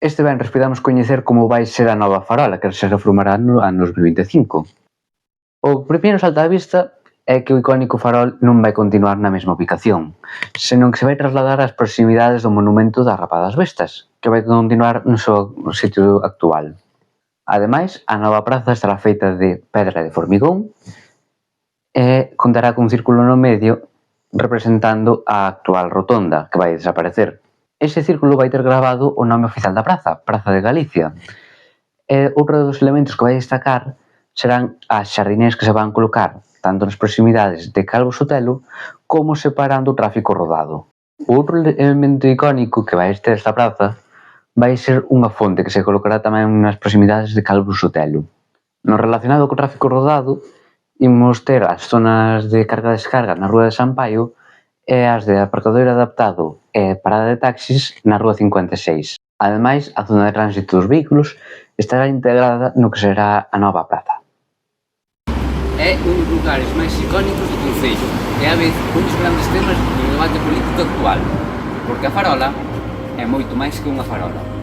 Este venres podemos coñecer como vai ser a nova farola que se reformará no ano 2025. O primeiro salta á vista é que o icónico farol non vai continuar na mesma ubicación, senón que se vai trasladar ás proximidades do monumento das Rapadas Bestas, que vai continuar no seu sitio actual. Ademais, a nova praza estará feita de pedra de formigón e contará cun círculo no medio representando a actual rotonda, que vai desaparecer. Ese círculo vai ter gravado o nome oficial da praza, Praza de Galicia. E outro dos elementos que vai destacar serán as xardineiras que se van colocar tanto nas proximidades de Calvo Sotelo como separando o tráfico rodado. O outro elemento icónico que vai ter esta praza vai ser unha fonte que se colocará tamén nas proximidades de Calvo Sotelo. No relacionado co tráfico rodado, imos ter as zonas de carga e descarga na Rúa de San Paio e as de aparcadoiro adaptado e parada de taxis na Rúa 56. Ademais, a zona de tránsito dos vehículos estará integrada no que será a nova praza. É un dos lugares máis icónicos do concello e á vez un dos grandes temas do debate político actual, porque a farola é moito máis que unha farola.